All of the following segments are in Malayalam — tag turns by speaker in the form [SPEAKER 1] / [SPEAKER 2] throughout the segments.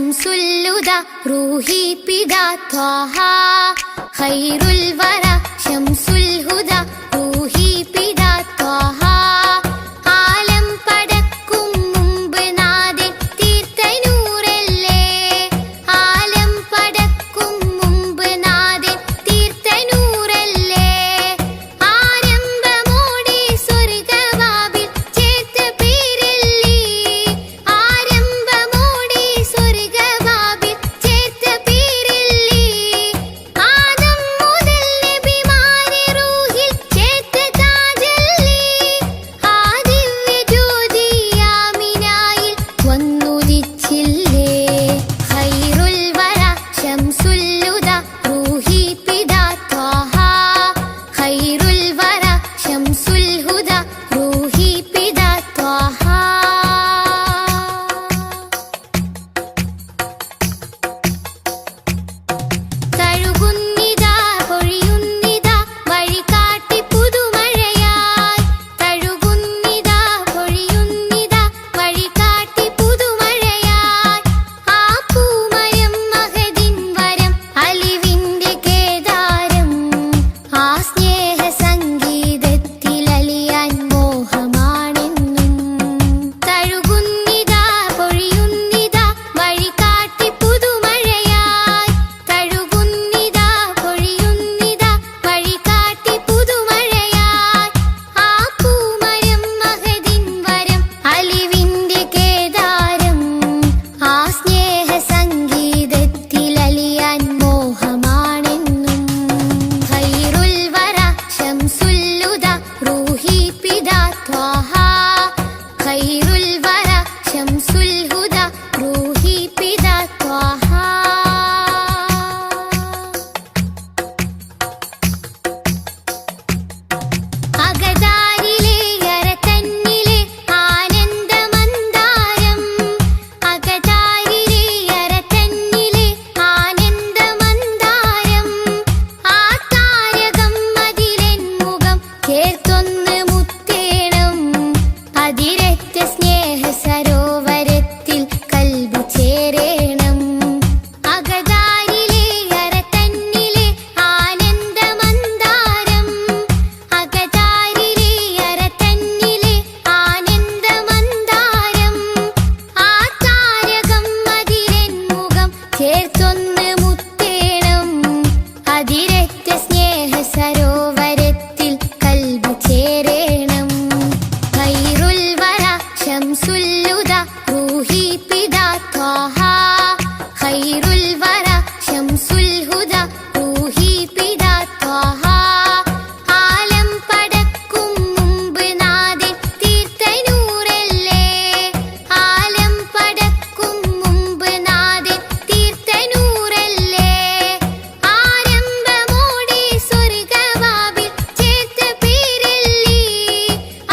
[SPEAKER 1] ശംസുല്ലുദ റൂഹി പിദാ ത്വാഹ ഖൈറുൽ വറ ശംസുൽ ഹുദ റൂഹി പിദാ ത്വാഹ ആലം പടക്കും മുമ്പ് നാഥൻ തീർത്ത നൂറല്ലേ ആലം പടക്കും മുമ്പ് നാഥൻ തീർത്ത നൂറല്ലേ ആരംഭമോടെ സ്വർഗവാതിൽ ചേർത്ത പേരല്ലേ ആരംഭമോടെ സ്വർഗവാതിൽ ചേർത്ത പേരല്ലേ ആദം മുതൽ നബിമാരെ റൂഹിൽ ചേർത്ത താജല്ലേ ആ ദിവ്യ ജ്യോതി ആമിനായിൽ വന്നുദിച്ചില്ലേ ഖൈറുൽ വറ ശംസുല്ലുദ റൂഹി പിദാ ത്വാഹ ഖൈറുൽ വറ ശംസുൽ ഹുദ റൂഹി പിദാ ത്വാഹ തഴുകുന്നിതാ പൊഴിയുന്നിതാ വഴികാട്ടി പുതുമഴയായി തഴുകുന്നിതാ പൊഴിയുന്നിതാ വഴികാട്ടി പുതുമഴയായി ആ പൂമരം മഹദിൻ വരം അലിവിന്റെ കേദാരം ആ സ്നേഹ സംഗീതത്തിൽ അലിയാൻ മോഹമാണെന്നും തഴുകുന്നിതാ പൊഴിയുന്നിതാ വഴികാട്ടി പുതുമഴയായി തഴുകുന്നിതാ പൊഴിയുന്നിതാ വഴികാട്ടി പുതുമഴയായി ആ പൂമരം മഹദിൻ വരം അലിവിന്റെ കേദാരം ആ സ്നേഹ സംഗീതത്തിൽ അലിയാൻ മോഹമാണെന്നും ഖൈറുൽ വറ ശംസുല്ലുദ റൂഹി പിദാ ത്വാഹ ഖൈറുൽ വറ ശംസുൽ ഹുദ റൂഹി പിദാ ത്വാഹ അകതാരിലെ അരതന്നിലെ ആനന്ദമന്ദാരം അകതാരിലെ അരതന്നിലെ ആനന്ദമന്ദാരം ആ താരകം അതിലെൻ മുഖം ചേർത്തൊന്ന് മുത്തേണം അതിരറ്റ സ്നേഹ സരോവരത്തിൽ കൽബ് ചേരേണം അകതാരിലെ അരതന്നിലെ ആനന്ദമന്ദാരം അകതാരിലെ അരതന്നിലെ ആനന്ദമന്ദാരം ആ താരകം അതിലെൻ മുഖം ചേർത്തൊന്ന് മുത്തേണം അതിരറ്റ സ്നേഹ സരോവരത്തിൽ കൽബ് ചേരേണം ഖൈറുൽ വറ ശംസുല്ലുദ റൂഹി പിദാ ത്വാഹ ഖൈറുൽ വറ ശംസുൽ ഹുദ റൂഹി പിദാ ത്വാഹ ആലം പടക്കും മുമ്പ് നാഥൻ തീർത്ത നൂറല്ലേ ആലം പടക്കും മുമ്പ് നാഥൻ തീർത്ത നൂറല്ലേ ആരംഭമോടെ സ്വർഗവാതിൽ ചേർത്ത പേരല്ലേ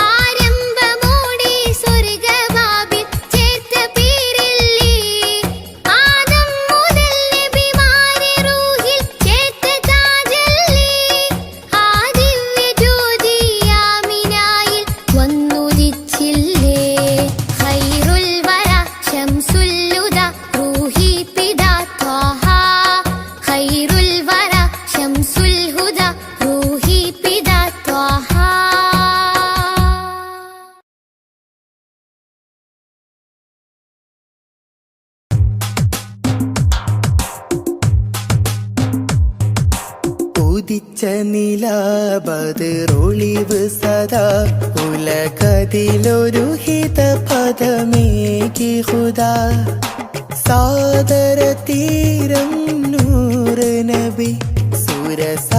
[SPEAKER 1] ആരംഭമോടെ സ്വർഗവാതിൽ ചേർത്ത പേരല്ലേ ആദം മുതൽ നബിമാരെ റൂഹിൽ ചേർത്ത താജല്ലേ ആ ദിവ്യ ജ്യോതി ആമിനായിൽ വന്നുദിച്ചില്ലേ ഖൈറുൽ വറ ശംസുല്ലുദ റൂഹി പിദാ ത്വാഹ ഖൈറുൽ വറ ശംസുൽ ഹുദ റൂഹി പിദാ ത്വാഹ
[SPEAKER 2] ഉദിച്ച നിലാബതിറൊളിവ് സദാ ഉലകതിലൊരു ഹിതപദമേകി ഹുദാ സാദര തീരം നൂറ് നബി സുരസാരസഹാരം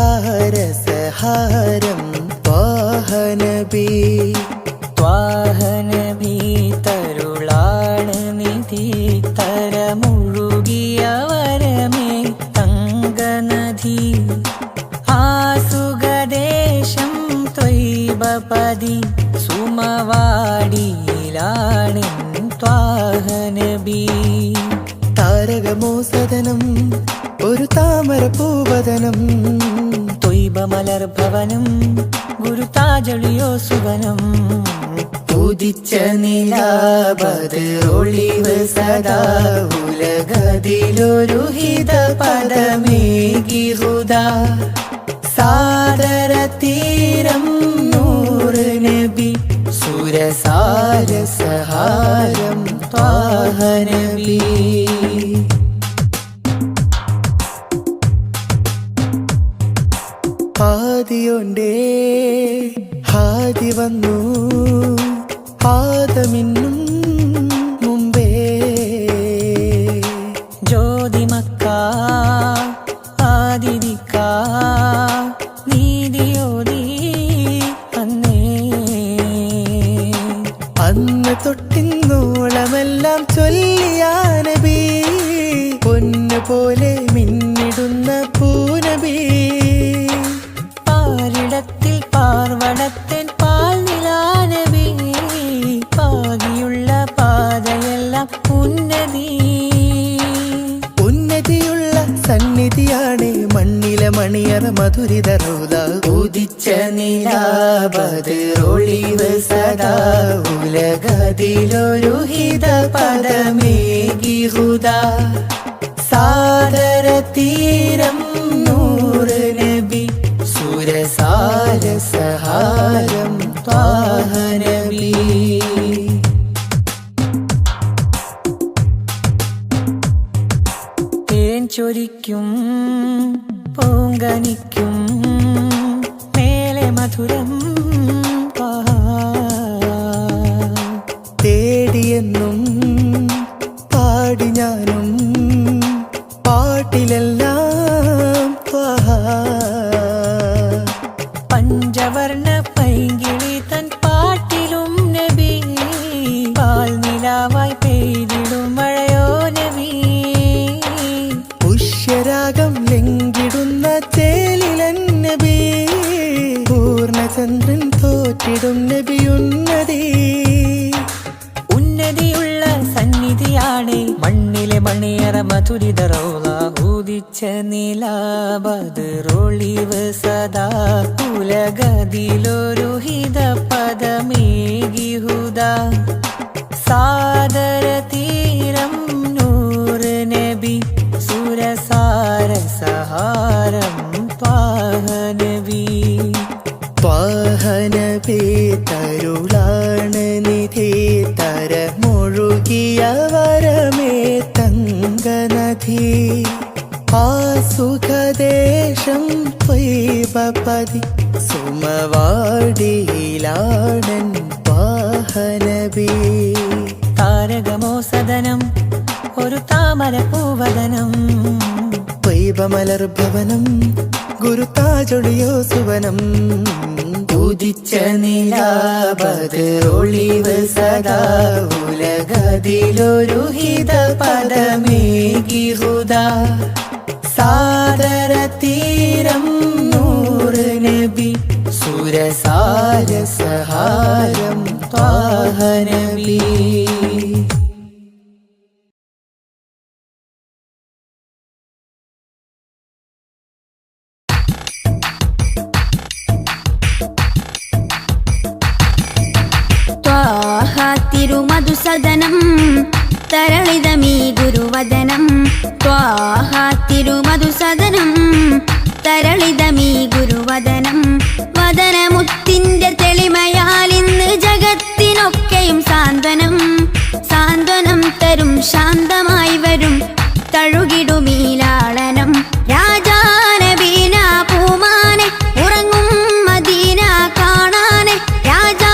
[SPEAKER 2] ത്വാഹ നബി
[SPEAKER 3] ത്വാഹ നബി തരുളാണ് നിധി തരമുഴുകിയ വരമേ തങ്കനദി ആസുഖദേശം ത്വയ്ബപതി സുമവാടിയിലാണ് ത്വാഹ നബി
[SPEAKER 2] താരകമോ സദനം ഒരു താമര പൂവദനം
[SPEAKER 3] ത്വയ്ബ മലർഭവനം ഗുരുതാജളിയോ സുവനം
[SPEAKER 2] ഉദിച്ച നിലാബദ്റൊളിവ് സദാ ഉലകതിലൊരു ഹിത പദമേകി ഹുദാ സാദര തീരം നൂറ് നബി സുരസാര സഹാരം ത്വാഹ നബി ആദിയൊണ്ടേ ഹാദി വന്നു ആദമിന്നും മുമ്പേ
[SPEAKER 3] ജ്യോതിമക്ക ആദിദിക്ക നീതിയോതി അന്നേ
[SPEAKER 2] അന്ന് തൊട്ടിന്നോളമെല്ലാം ചൊല്ലിയ നബി പൊന്നു പോലെ മിന്നിടുന്ന പൂനബി
[SPEAKER 3] പാരിടത്തിൽ പാർവടത്തിൻ പാൽ നിലാനബി പാകിയുള്ള പാതയെല്ലാം ഉന്നതി
[SPEAKER 2] ഉന്നതിയുള്ള സന്നിധിയാണ് മണ്ണിലെ മണിയറ മധുരിത റൗദ ഉദിച്ച നിലാബദ്റൊളിവ് സദാ ഉലകതിലൊരു ഹിത പദമേകി ഹുദാ സാദര തീരം നൂറ് നബി സുരസാര സഹാരം ത്വാഹ നബി
[SPEAKER 3] തേൻ ചൊരിക്കും പൂങ്കനിക്കും മേലെ മധുരം
[SPEAKER 2] തേടിയെന്നും പാടി ഞാനും പാട്ടിലെല്ലാം ത്വാഹ
[SPEAKER 3] പഞ്ചവർണ്ണ പൈങ്കിളി തൻ പാട്ടിലും നബി പാൽ നിലാവായി പെയ്തിടും മഴയോ നബി
[SPEAKER 2] പുഷ്യരാഗം ലംഘിടുന്ന ചേലിലൻ നബി പൂർണ്ണചന്ദ്രൻ തോറ്റിടും നബിയുന്നതി
[SPEAKER 3] ഉന്നതിയുള്ള സന്നിധിയാണ് മണ്ണിലെ മണിയറ മധുരിത റൗള ഉദിച്ച നിലാബദ്റൊളിവ് സദാ ഉലകതിലൊരു ഹിത പദമേകി ഹുദാ സാദര തീരം നൂറ് നബി സുരസാര സഹാരം ത്വാഹ നബി
[SPEAKER 2] ത്വാഹ നബി തരുളാണ് നിധി തരമൊഴുകിയ വരമേ തങ്കനദി ആ സുഖദേശം ത്വയ്ബപതി സുമവാടിയിലാണൻ ത്വാഹ നബി
[SPEAKER 3] താരകമോ സദനം ഒരു താമര പൂവദനം
[SPEAKER 2] ത്വയ്ബമലർഭവനം ഗുരുതാജൊളിയോ സുവനം ഉദിച്ച നിലാബദ്റൊളിവ് സദാ ഉലകതിലൊരു ഹിത പദമേകി ഹുദാ സാദര തീരം നൂറ് നബി സുരസാര സഹാരം ത്വാഹ നബി
[SPEAKER 1] തിരുമധുസദനം തരളിതമീ ഗുരുവദനം ത്വാഹ തിരുമധുസദനം തരളിതമീ ഗുരുവദനം വദനമുത്തിന്റെ തെളിമയാൽ ഇന്ന് ജഗത്തിനൊക്കെയും സാന്ത്വനം സാന്ത്വനം തരും ശാന്തമായി വരും തഴുകിടുമീലാളനം രാജാനബീന പൂമാനെ ഉറങ്ങും മദീന കാണാനെ രാജാതിരാജനിലിരവാണെ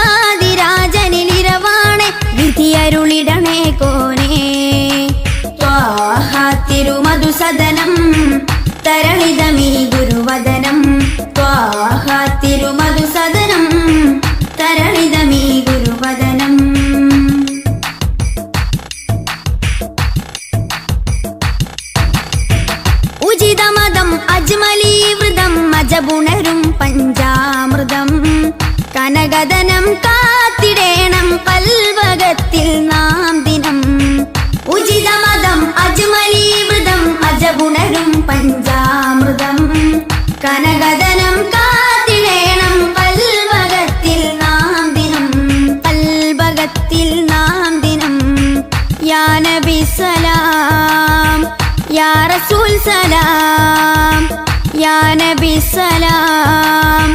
[SPEAKER 1] വിധിയരുളിടണേ കോനേ ത്വാഹ തിരുമധുസദനം തരളിതമീ ഗുരുവദനം ത്വാഹ തിരുമധുസദനം തരളിതമീ ഗുരുവദനം ഉചിതമതം അജ്മലീവൃതം അജബുണരും പഞ്ചാമൃതം കനകദനം കാത്തിടേണം കൽവകത്തിൽ നാം ദിനം ഉചിതമതം അജ്മലീവൃതം അജബുണരും പഞ്ചാമൃതം കനകദനം കാത്തിടേണം സലാം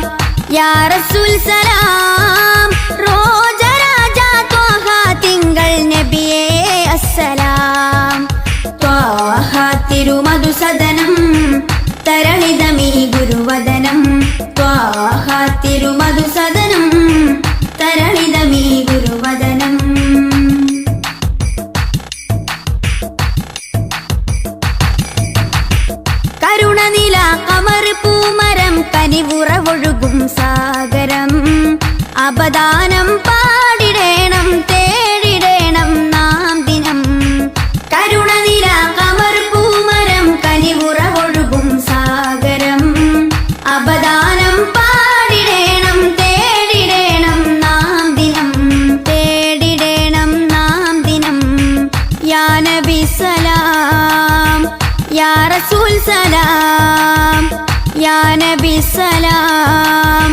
[SPEAKER 1] യാ റസൂൽ സലാം റോജ രാജ ത്വാഹ തിങ്കൾ നബിയേ അസ്സലാം ത്വാഹ തിരുമധുസദനം തരളിതമീ ഗുരുവദനം ത്വാഹ തിരുമധുസദനം തരളിതമീ ഗുരുവദനം കരുണനില കമർ പൂമരം കനിവുറവൊഴുകും സാഗരം അപദാനം പാടിടേണം തേടിടേണം നാം ദിനം കരുണനില കമർ പൂമരം കനിവുറവൊഴുകും സാഗരം അപദാനം പാടിടേണം തേടിടേണം നാം ദിനം തേടിടേണം നാം ദിനം യാ നബി സലാം യാ റസൂൽ സലാം യാ നബി സലാം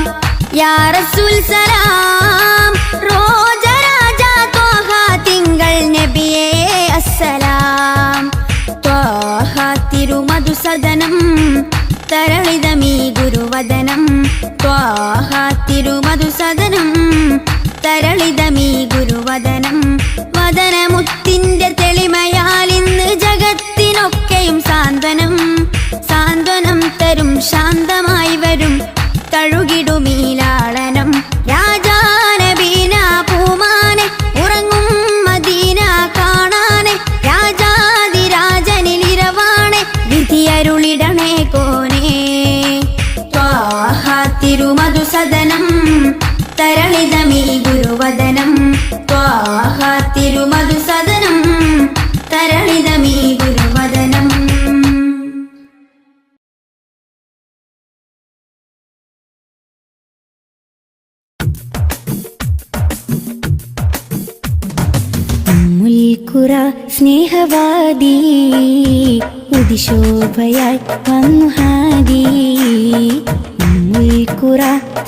[SPEAKER 1] യാ റസൂൽ സലാം റോജ രാജ ത്വാഹ തിങ്കൾ നബിയേ അസ്സലാം ത്വാഹ തിരുമധുസദനം തരളിതമീ ഗുരുവദനം ത്വാഹ തിരുമധുസദനം തരളിതമീ ഗുരുവദനം വദനമുത്തിന്റെ തെളിമയാൽ ഇന്ന് ജഗത്തിനൊക്കെയും സാന്ത്വനം സാന്ത്വനം തരും ശാന്തമായി വരും തഴുകിടുമീലാളനം രാജാനബീന പൂമാനെ ഉറങ്ങും മദീന കാണാനെ രാജാതിരാജനിലിരവാണെ വിധിയരുളിടണേ കോനേ ത്വാഹ തിരുമധുസദനം തരളിതമീ ഗുരുവദനം ത്വാഹ തിരുമധുസദനം തരളിതമീ ഗുരുവദനം
[SPEAKER 4] മുൽക്കുറ സ്നേഹവാദി ഉദിശോഭയായി വന്നു ഹാദി മുൽക്കുറ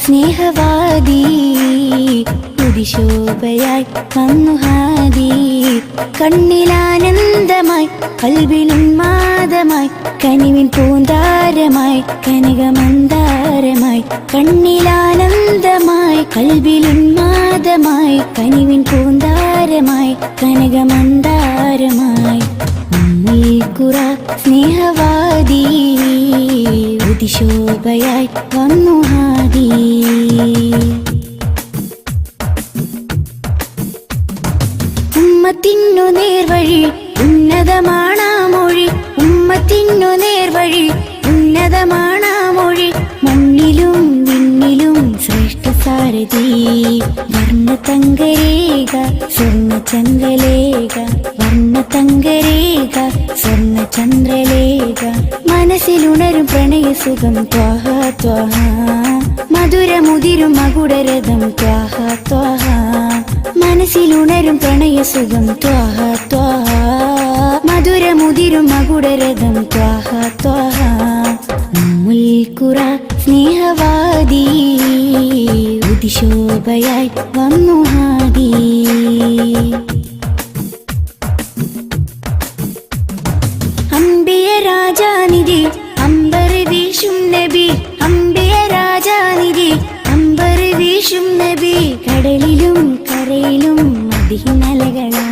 [SPEAKER 4] സ്നേഹവാദി ഉദിശോഭയായി വന്നു ഹാദി കണ്ണിലാനന്ദമായി കൽവിലുന്മാദമായി കനിവിൻ പൂന്താരമായി കനകമന്ദാരമായി കണ്ണിലാനന്ദമായി കൽവിലുന്മാദമായി കനിവിൻ പൂന്താരമായി കനകമന്ദാരമായി മുൽക്കുറ സ്നേഹവാദി ഉദിശോഭയായി വന്നു ഹാദി ഉമ്മത്തിന്നു നേർവഴി ഉന്നതമാണാ മൊഴി ഉമ്മത്തിന്നു നേർവഴി ഉന്നതമാണാ മൊഴി മണ്ണിലും വിണ്ണിലും ശ്രേഷ്ഠ സാരഥി വർണ്ണതങ്കരേഖ സ്വർണ്ണചന്ദ്രലേഖ വർണ്ണതങ്കരേഖ സ്വർണ്ണചന്ദ്രലേഖ മനസ്സിലുണരും പ്രണയസുഖം ത്വാഹ ത്വാഹ മധുരമുതിരും മകുടരഥം ത്വാഹ ത്വാഹ മനസ്സിലുണരും പ്രണയസുഖം ത്വാഹ ത്വാഹ മധുരമുതിരും മകുടരഥം ത്വാഹ ത്വാഹ മുൽക്കുറ സ്നേഹവാദി ഉദിശോഭയായി വന്നു ഹാദി അംബിയ രാജാനിധി അമ്പർ വീശും നബി അംബിയ രാജാനിധി അമ്പർ വീശും നബി കടലിലും കരയിലും മദീനലകളാ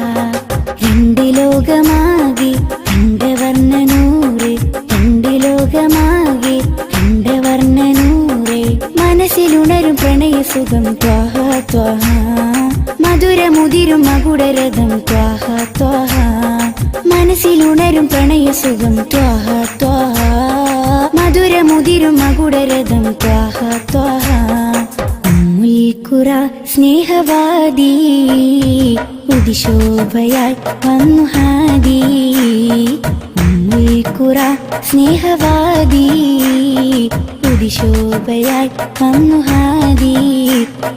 [SPEAKER 4] രണ്ട് ലോകമാകെ കണ്ടവർണ്ണനൂറ് രണ്ട് ലോകമാകെ കണ്ടവർണ്ണനൂറ് മനസ്സിലുണരും പ്രണയസുഖം ത്വാഹ ത്വാഹ മധുരമുതിരും മകുടരഥം ത്വാഹ ത്വാഹ മനസ്സിലുണരും പ്രണയസുഖം ത്വാഹ ത്വാഹ മധുരമുതിരും മകുടരഥം ത്വാഹ ത്വാഹ മുൽക്കുറ സ്നേഹവാദി ഉദിശോഭയായി വന്നു ഹാദി മുൽക്കുറ സ്നേഹവാദി ഉദിശോഭയായി വന്നു ഹാദി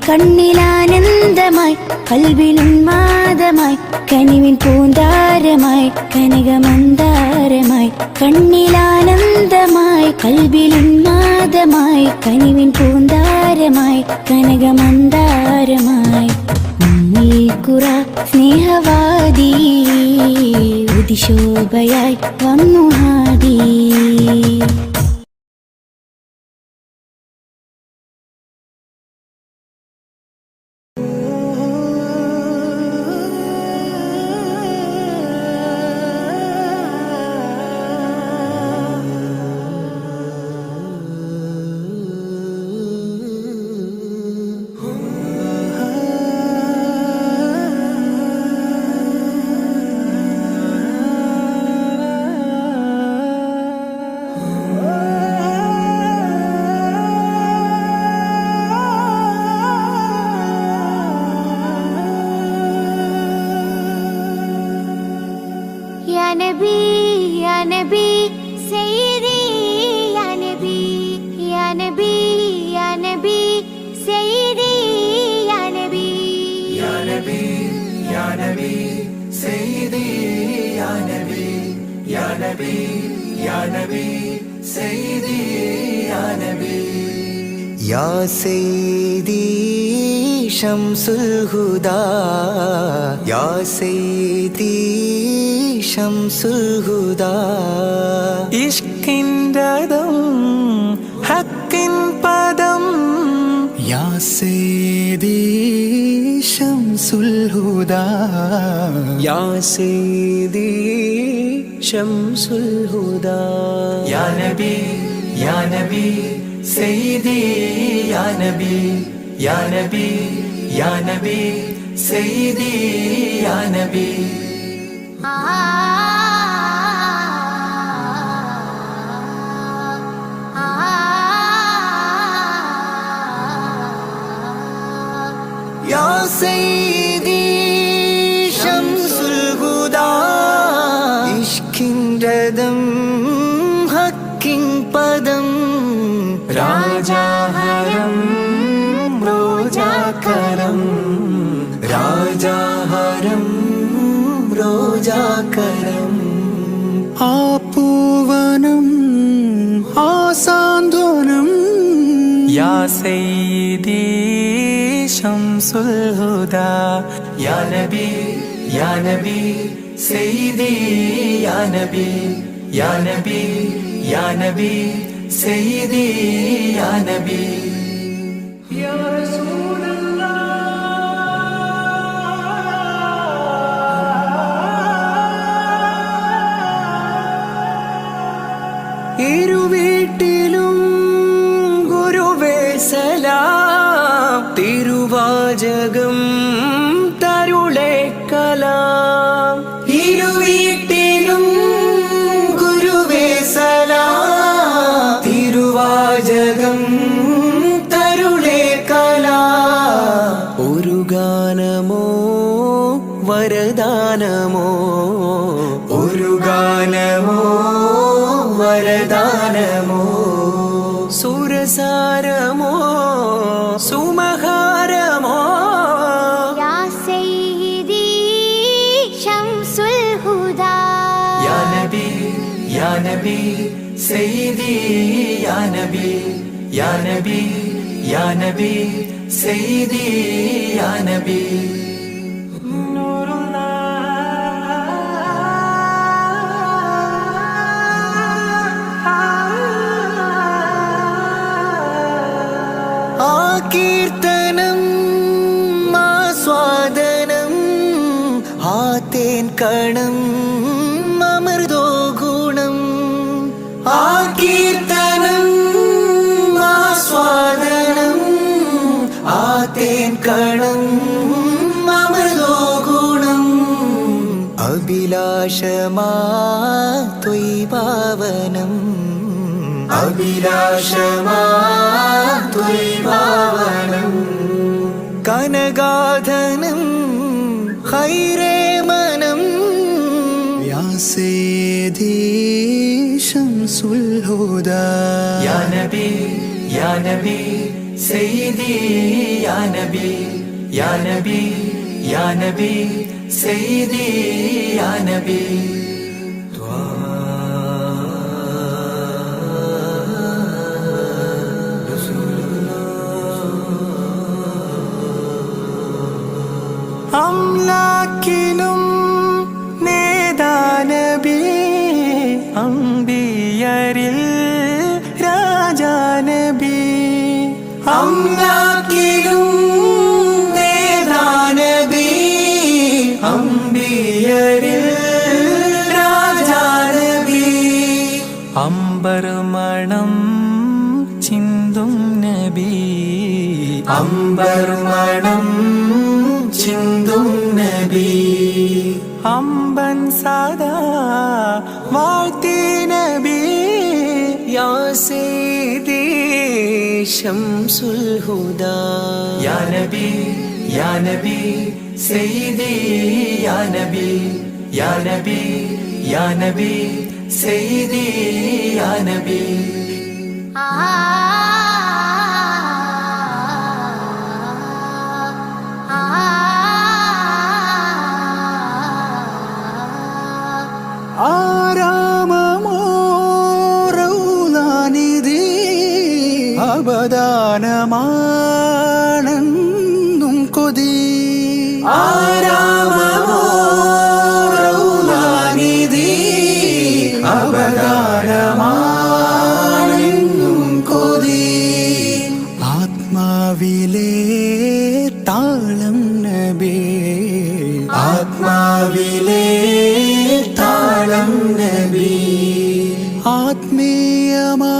[SPEAKER 4] കണ്ണിലാനന്ദമായി കൽവിലുന്മാദമായി കനിവിൻ പൂന്താരമായി കനകമന്ദാരമായി കണ്ണിലാനന്ദമായി കൽവിലുന്മാദമായി കനിവിൻ പൂന്താരമായി കനകമന്ദാരമായി മുൽക്കുറ സ്നേഹവാദി ഉദിശോഭയായി വന്നു ഹാദി
[SPEAKER 2] നബി യാ നബി സയ്യിദി യാ നബി യാ സയ്യിദി ശംസുൽ ഹുദാ യാ സയ്യിദി ശംസുൽ ഹുദാ
[SPEAKER 3] ഇഷ്കിൻ്റെതും ഹക്കിൻ പദം
[SPEAKER 2] യാ സയ്യിദി ശംസുൽ ഹുദാ
[SPEAKER 3] യാ സയ്യിദി ശംസുൽ ഹുദാ
[SPEAKER 2] യാ നബി യാ നബി സയ്യിദി യാ നബി യാ നബി യാ നബി സയ്യിദി യാ നബി യാ സയ്യിദി ശംസുൽ ഹുദാ ഇഷ്കിൻ്റെതും ഹക്കിൻ പദം രാജാഹരം റോജാകരം രാജാഹരം റോജാകരം ആ പൂവനം ആ സാന്ത്വനം
[SPEAKER 3] യാ സയ്യിദി ശംസുൽ ഹുദാ
[SPEAKER 2] യാ നബി യാ നബി സയ്യിദി യാ നബി യാ നബി യാ നബി സയ്യിദി യാ നബി യാ ഇരുവീട്ടിലും ഗുരുവേ സലാം തിരുവാചകം തരുളേ കലാം ഇരുവീട്ടിലും ഗുരുവേ സലാം തിരുവാചകം തരുളേ കലാം ഒരു ഗാനമോ വരദാനമോ ഒരു ഗാനമോ വരദാനമോ സുരസാരമോ സുമഹാരമോ
[SPEAKER 1] യാ സയ്യിദി ശംസുൽ ഹുദാ
[SPEAKER 2] യാ നബി യാ നബി സയ്യിദി യാ നബി യാ നബി യാ നബി സയ്യിദി യാ നബി കീർത്തനം ആസ്വാദനം ആ തേൻ കണം അമൃതോ ഗുണം ആ കീർത്തനം ആസ്വാദനം ആ തേൻ കണം അമൃതോ ഗുണം അഭിലാഷമാ ത്വൈഭാവനം അഭിലാഷമാ ത്വൈഭാവനം കനഗാധനം ഖൈരേ മനം യാ സയ്യിദി ശംസുൽ ഹുദാ യാ നബി യാ നബി സയ്യിദി യാ നബി യാ നബി യാ നബി സയ്യിദി യാ നബി
[SPEAKER 3] അംലാക്കിലും നേദാനബി അംബിയരിൽ രാജാനബി
[SPEAKER 2] അംലാക്കിലും നേദാനബി അംബിയരിൽ രാജാനബി
[SPEAKER 3] അംബർ മണം ചിന്തും നബി
[SPEAKER 2] അംബർ മണം ചിന്തും നബി
[SPEAKER 3] അമ്പൻ സദാ വാഴ്ത്തി നബി യാ സയ്യിദി ശംസുൽ ഹുദാ
[SPEAKER 2] യാ നബി യാ നബി സയ്യിദി യാ നബി യാ നബി യാ നബി സയ്യിദി യാ നബി
[SPEAKER 3] ആരാമ ഗാനമാണെന്നും കൊതി ആരാമമോ റൗളാനിധി അപകാരമാണെന്നും കൊതി ആത്മാവിലെ താളം നബി ആത്മാവിലെ താളം നബി ആത്മീയമാ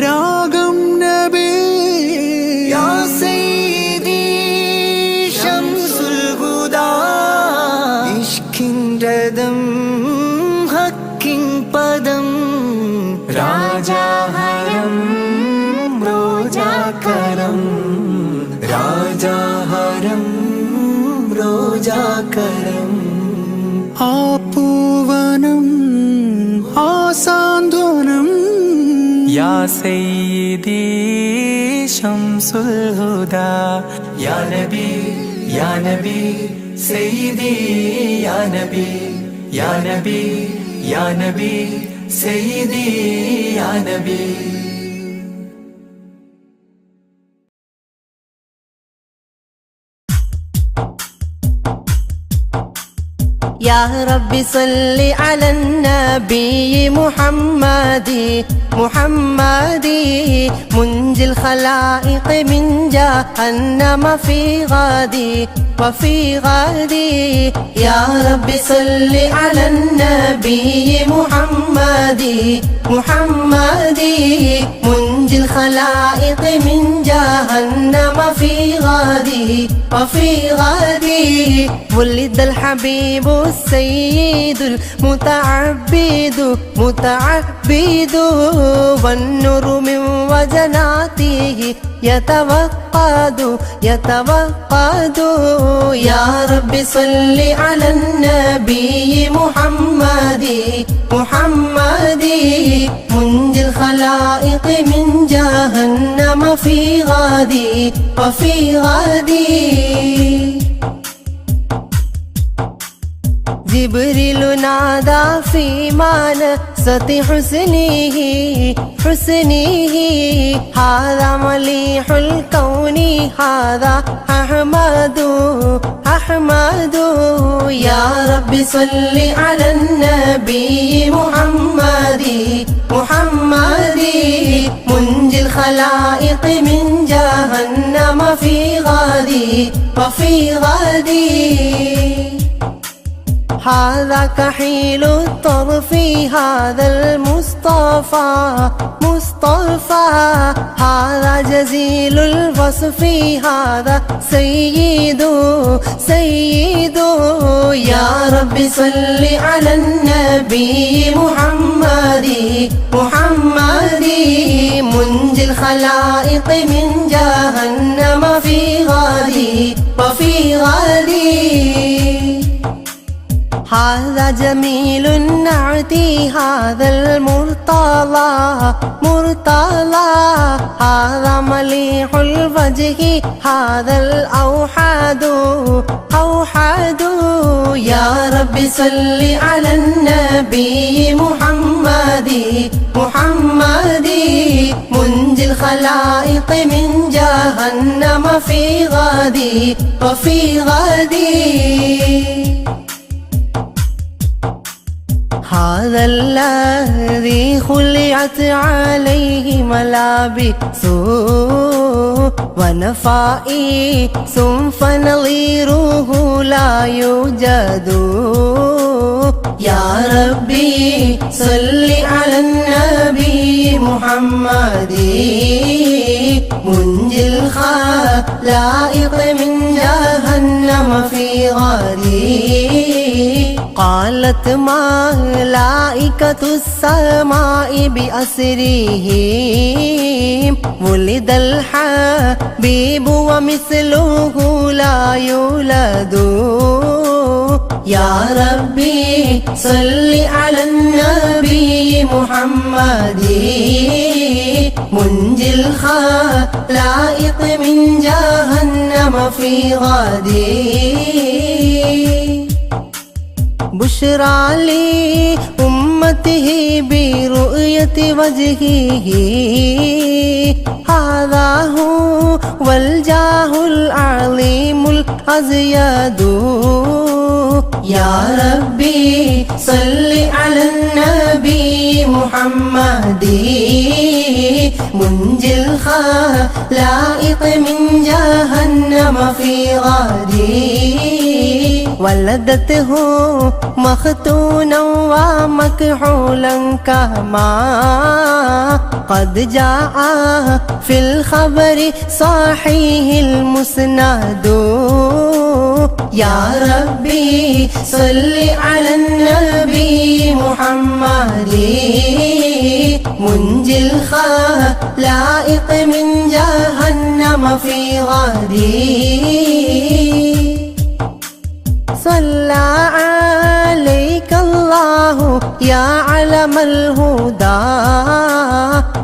[SPEAKER 3] രാഗം നബി യാ സയ്യിദി ശംസുൽ ഹുദാ ഇഷ്കിൻ രഥം ഹക്കിൻ പദം രാജാഹരം റോജാകരം രാജാഹരം റോജാകരം ആ പൂവനം ആ സാന്ത്വനം യാ സയ്യിദി ശംസുൽ ഹുദാ
[SPEAKER 2] യാ നബി യാ നബി സയ്യിദി യാ നബി യാ നബി യാ നബി സയ്യിദി യാ നബി
[SPEAKER 5] يا رب صل على النبي محمد منجي الخلائق من جهنم في غادي وفي غادي يا رب صل على النبي محمد منجي الخلائق من جهنم في غادي وفي غادي ولد الحبيب السيد المتعبد والنور من وجناته يتوقد يا رب صل على النبي محمد منجي الخلائق من جهنم في غادي وفي غادي جبريل نادى في منصة حسنه هذا مليح الكون هذا أحمد يا رب صل على النبي محمد منجي الخلائق من جهنم في غادي وفي غادي هذا كحيل الطرف هذا المصطفى هذا جزيل الوصف هذا سيد يا رب صل على النبي محمد منجي الخلائق من جهنم في غادي وفي غادي هذا جميل النعت هذا المرتضى هذا مليح الوجه هذا الأوحد يا رب صل على النبي محمد منجي الخلائق من جهنم في غادي وفي غادي هذا الذي خلعت عليه ملابس ونفائس فنظيره لا يوجد يا ربي صل على النبي محمد منجي الخلائق من جهنم في غادي قالت ملائكة السماء بأسرهم ولد الحبيب ومثله لا يولد يا ربي صل على النبي محمد منجي الخلائق من جهنم في غادي بشرى لأمته برؤية وجهه هذا هو الجاه العظيم الأزياد يا ربي صل على النبي محمد منجي الخلائق من جهنم في غادي ولدته مختونا ومكحولا كما قد جاء في الخبر صحيح المسند يا ربي صل على النبي محمد منجي الخلائق من جهنم في غادي صلى عليك الله يا علم الهدى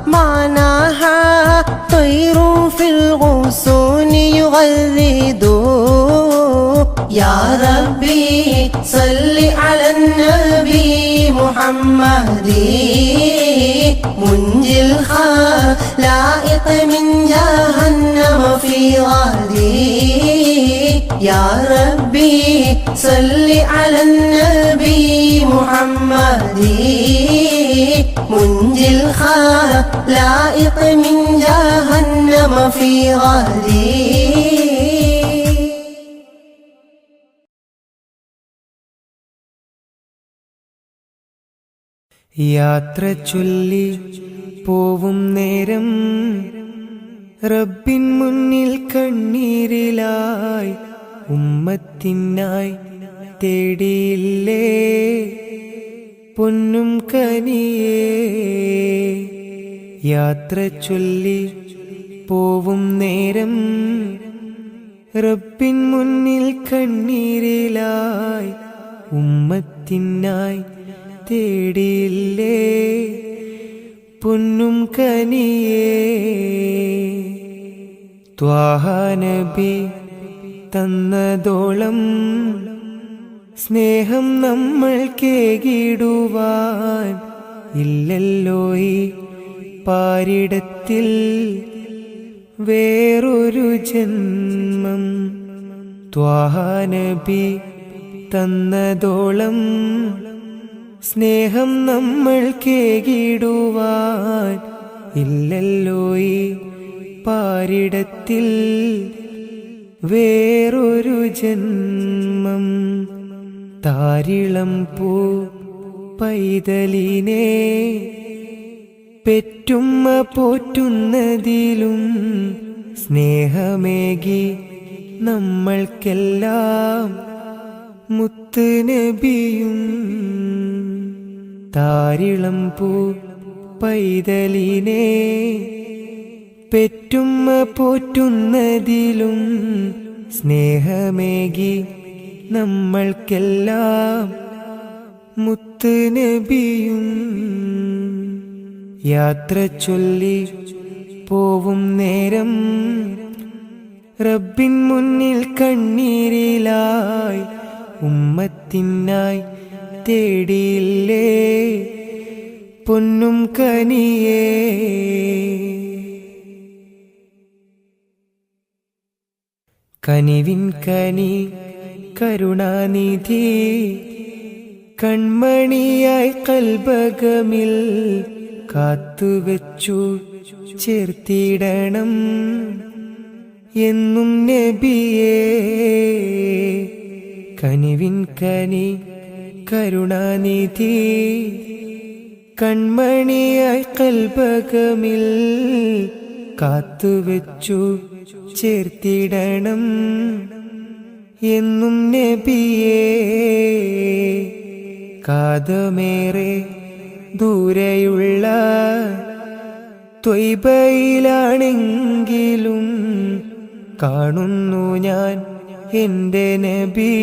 [SPEAKER 5] معناها طير في الغصون يغرد يا ربي صل على النبي محمد منجي الخلائق من جهنم في غادي يا ربي صل على النبي محمد منجي الخلائق من جهنم في غادي
[SPEAKER 3] യാത്ര ചൊല്ലി പോവും നേരം റബ്ബിൻ മുന്നിൽ കണ്ണീരിലായി ഉമ്മത്തിനായി തേടിയില്ലേ പൊന്നും കനിയേ യാത്ര ചൊല്ലി പോവും നേരം റബ്ബിൻ മുന്നിൽ കണ്ണീരിലായി ഉമ്മത്തിനായി തേടിയില്ലേ പൊന്നും കനിയേ ത്വാഹ നബി തന്നതോളം സ്നേഹം നമ്മൾ കേകിടുവാൻ ഇല്ലല്ലോ ഈ പാരിടത്തിൽ വേറൊരു ജന്മം ത്വാഹ നബി തന്നതോളം സ്നേഹം നമ്മൾ കേകിടുവാൻ ഇല്ലല്ലോ ഈ പാരിടത്തിൽ വേറൊരു ജന്മം താരിളം പൂ പൈതലിനെ പെറ്റുമ്മ പോറ്റുന്നതിലും സ്നേഹമേകി നമ്മൾക്കെല്ലാം മുത്ത് നബിയും താരിളം പൂ പൈതലിനെ പെറ്റുമ്മ പോറ്റുന്നതിലും സ്നേഹമേകി നമ്മൾക്കെല്ലാം മുത്ത് നബിയും യാത്ര ചൊല്ലി പോവും നേരം റബ്ബിൻ മുന്നിൽ കണ്ണീരിലായി ഉമ്മത്തിനായി തേടിയില്ലേ പൊന്നും കനിയേ കനിവിൻ കനി കരുണാനിധി കൺമണിയായി കൽബകമിൽ കാത്തുവെച്ചു ചേർത്തിടണം എന്നും നബിയേ കനിവിൻ കനി കരുണാനിധി കൺമണിയായി കൽബകമിൽ കാത്തുവെച്ചു ചേർത്തിടണം എന്നും നബിയേ കാതമേറെ ദൂരെയുള്ള ത്വയ്ബയിലാണെങ്കിലും കാണുന്നു ഞാൻ എൻ്റെ നബി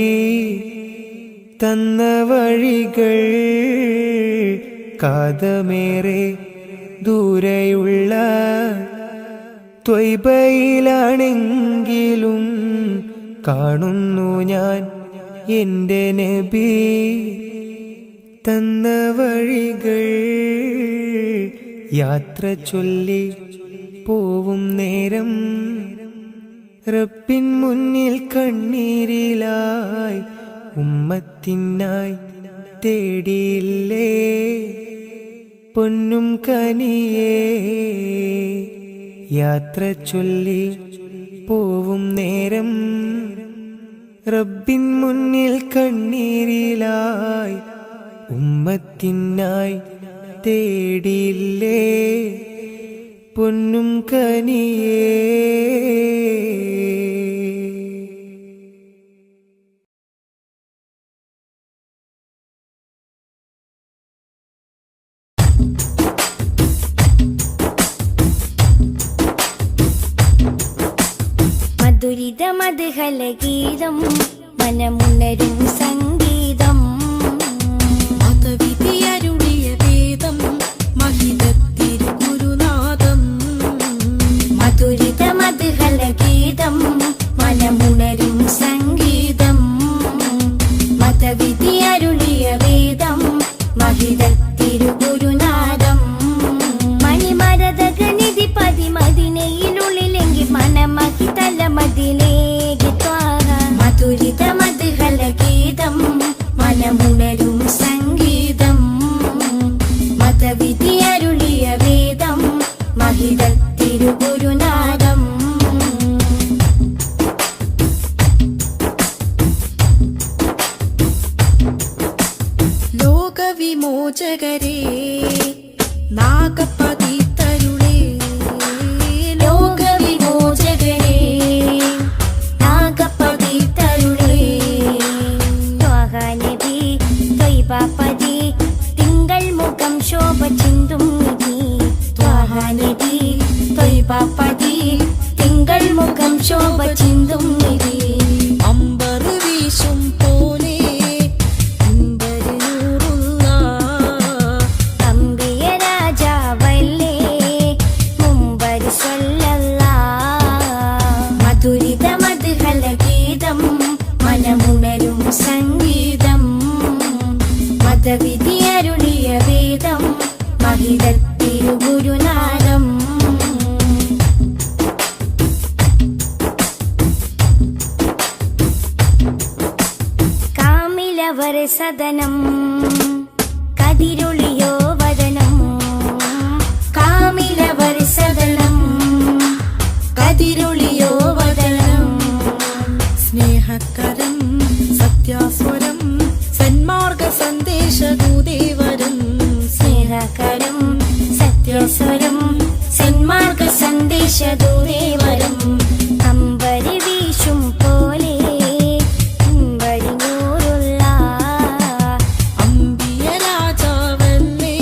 [SPEAKER 3] തന്ന വഴികൾ കാതമേറെ ദൂരെയുള്ള ത്വയ്ബയിലാണെങ്കിലും കാണുന്നു ഞാൻ എൻ്റെ നബി തന്ന വഴികൾ യാത്ര ചൊല്ലി പോവും നേരം റബ്ബിൻ മുന്നിൽ കണ്ണീരിലായി ഉമ്മത്തിനായി തേടിയില്ലേ പൊന്നും കനിയേ യാത്ര ചൊല്ലി പോവും നേരം റബ്ബിൻ മുന്നിൽ കണ്ണീരിലായി ഉമ്മത്തിനായി തേടിയില്ലേ പൊന്നും കനിയേ.
[SPEAKER 1] മധുരിത മധുഹലഗീതം മനമുണരും സംഗീതം
[SPEAKER 6] മതവിധിയരുളിയ വേദം മഹിതത്തിരുഗുരുനാഥം.
[SPEAKER 1] മധുരിത മധുഹലഗീതം മനമുണരും സംഗീതം മതവിധി അരുളിയ വേദം മഹിതത്തിരുഗുരുനാഥം. മണിമരതകനിധി പതിമതിനയിലുള്ളിലെങ്കിൽ മനമഹി തലമതിലേക്ക് ത്വാഹ. മധുരിത മധുഹലഗീതം മനമുണരും സംഗീതം മതവിധി അരുളിയ വേദം മഹിതത്തിരുഗുരുനാഥം.
[SPEAKER 6] ലോകവിമോചകരേ നാഗപതിതരുളേ.
[SPEAKER 1] ലോകവിമോചകരേ നാഗപതിതരുളേ. ത്വാഹ നബി ത്വയ്ബപതി തിങ്കൾ മുഖം ശോഭ ചിന്തും നിധി. ത്വാഹ നബി ത്വയ്ബപതി തിങ്കൾ മുഖം ശോഭ ചിന്തും നിധി.
[SPEAKER 6] അമ്പർ വീശും പോലെ അമ്പര് നൂറുള്ള
[SPEAKER 1] അമ്പിയ രാജാവല്ലേ മുമ്പര് സ്വല്ലല്ലാഹ്. മധുരിത മധുഹലഗീതം മനമുണരും സംഗീതം മതവിധി അരുളിയ വേദം മഹിതത്തിരുഗുരുനാഥം. കാമിലവർ സദനം കതിരൊളിയോ വദനം. കാമിലവർ സദനം കതിരൊളിയോ വദനം.
[SPEAKER 6] സ്നേഹകരം സത്യാസ്വരം സന്മാർഗ സന്ദേശദൂതേവരം.
[SPEAKER 1] സ്നേഹകരം സത്യസ്വരം സന്മാർഗ സന്ദേശദൂതേവരം. അമ്പരി വീശും പോലെ അമ്പരി നൂറുള്ള
[SPEAKER 6] അമ്പിയ രാജാവല്ലേ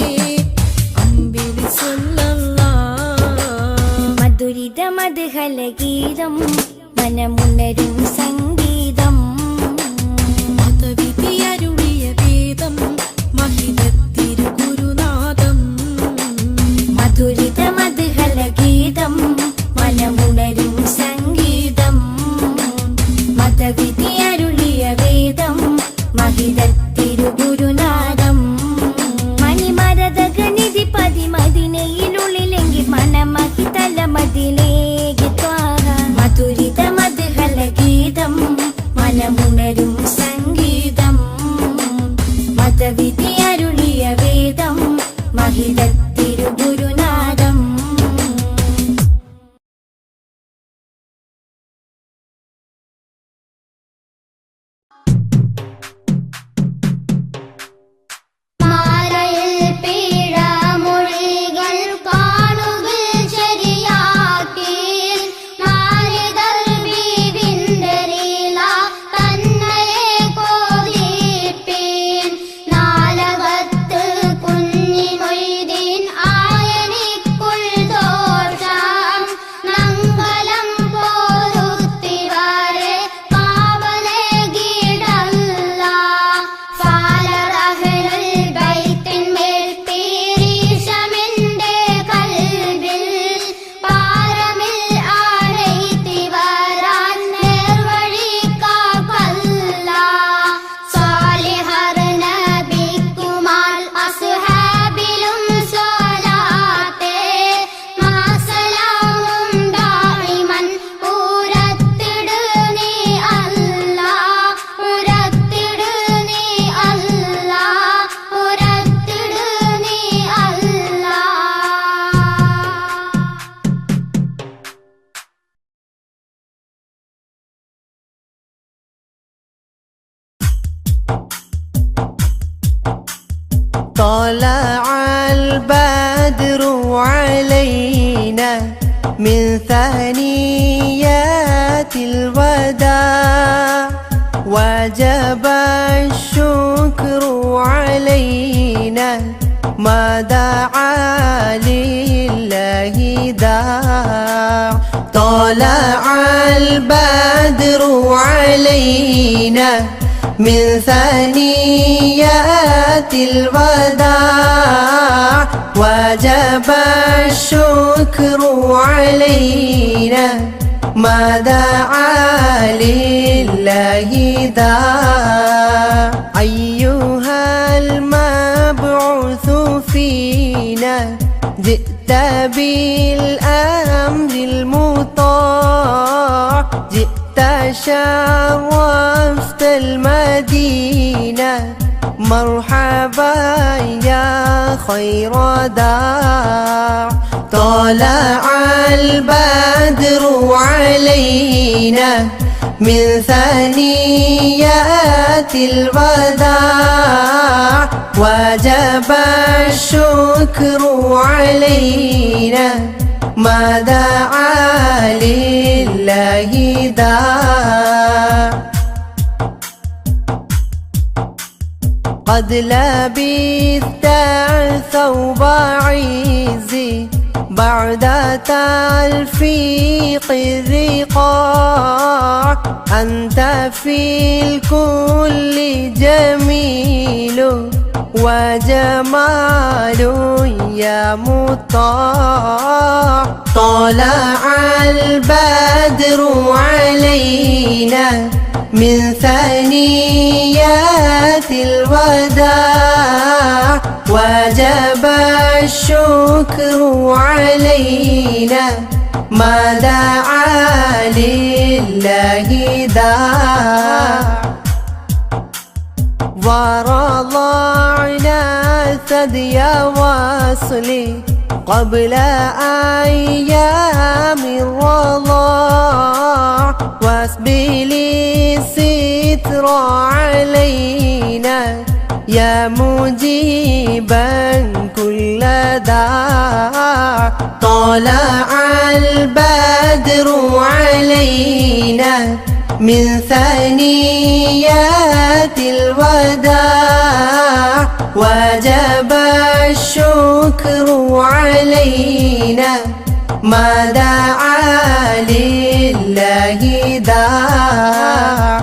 [SPEAKER 6] അമ്പിളി സ്വല്ലല്ലാഹ്.
[SPEAKER 1] മധുരിത മധുഹലഗീതം മനമുണരും സംഗീതം
[SPEAKER 6] മതവിധിയരുളിയ വേദം മഹിതത്തിരുഗുരുനാഥം.
[SPEAKER 1] മധുരിത മധുഹലഗീതം മനമുണരും സംഗീതം മതവിധി അരുളിയ വേദം മഹിതത്തിരുഗുരുനാഥം. മണിമരതകനിധി പതിമതിനയിലുള്ളിലെങ്കിൽ മനമഹി തലമതിലേക്ക് ത്വാഹ. മധുരിത മധുഹലഗീതം
[SPEAKER 5] طلع البدر علينا من ثنيات الوداع وجب الشكر علينا ما دعا لله داع طلع البدر علينا من ثنيات الوداع وجب الشكر علينا ما دعا لله داع أيها المبعوث فينا جئت بالأمر المطاع جئت شرفت المدينة مرحبا يا خير داع طلع البدر علينا من ثنيات الوداع وجب الشكر علينا ما دعا لله داع قد لبثت ثوب عزي بعد تلفيق الرقاع أنت في الكل جميل وجمال يا مطاع طلع البدر علينا من ثنيات الوداع وجب الشكر علينا ما دعا لله داع ورضعنا ثدي وصلي قبل أيام الرضاع واسبل الستر علينا يا مجيبا كل داع طلع البدر علينا من ثنيات الوداع وجب الشكر علينا ما دعا لله داع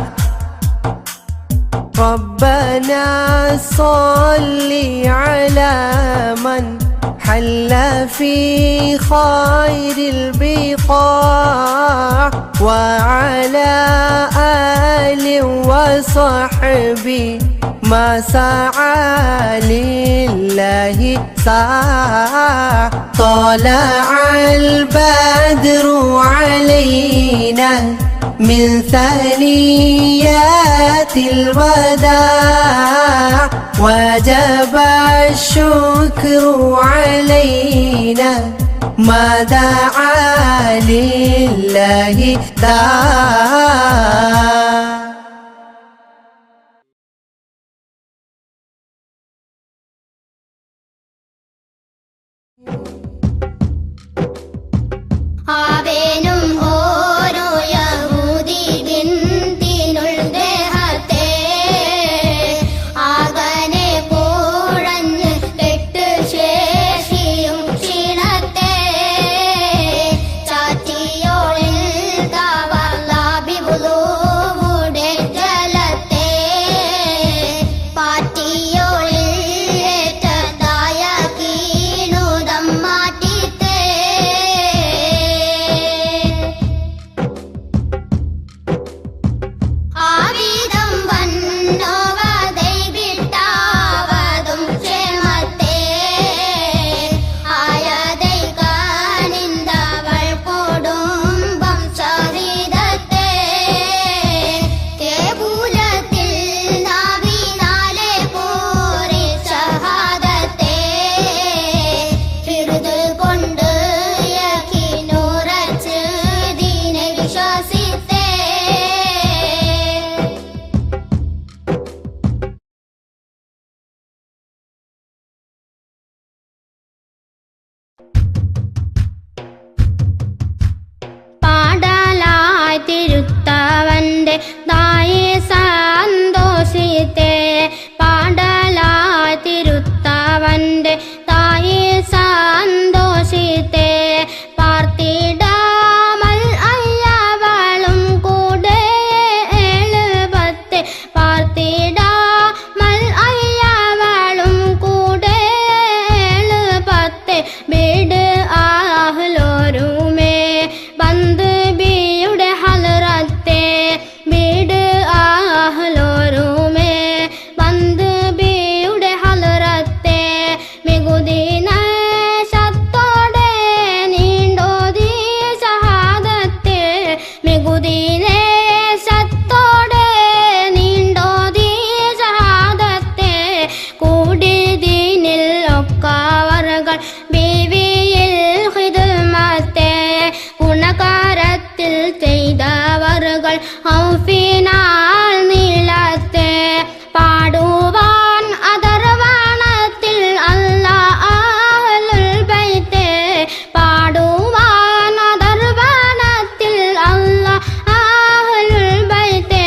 [SPEAKER 5] ربنا صل على من حل في خير البقاع وعلى آل وصحبه ما سعى لله ساع طلع البدر علينا من ثنيات الوداع وجب الشكر علينا ما دعا لله داع
[SPEAKER 1] ആവേനും ഓരോ യഹൂദി ബിന്ദിനുൾ ദേഹത്തെ ആകനെ പൂഴഞ്ഞ് കെട്ട് ശേഷിയും ക്ഷീണത്തെ ചാറ്റിയോളിൽ താവല്ലാബിബുലൂ തിരുതിലേശത്തോടെ നീണ്ടോതി ഷഹാദത്തെ കൂടി ദീനിൽ ഒക്കവർകൾ ബീവിയിൽ ഖിദ്മത്തെ ഗുണകാരത്തിൽ ചെയ്തവർകൾ ഔഫിനാൽ നീളത്തെ പാടുവാൻ അതർവാണത്തിൽ അല്ലാഹുൽ ബൈത്തെ പാടുവാൻ അതർവാണത്തിൽ അല്ലാഹുൽ ബൈത്തെ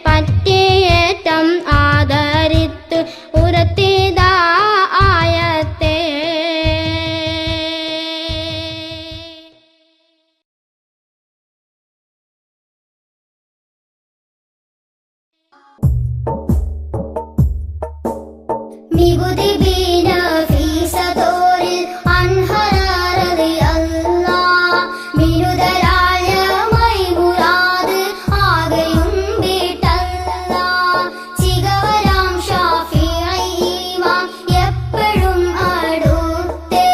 [SPEAKER 1] പറ്റിയേറ്റം ആദരിത്ത് ഉരത്തിത ആയത്തെ. മികുതി ബീന ഫീസതോരിൽ അൻഹറാറതി അല്ലാഹ് മിനുതരായ മൈമുറാദ് ആകെയും വീട്ടല്ലാഹ് ചികവരാം ഷാഫിഈമാം എപ്പോഴും അടുത്തേ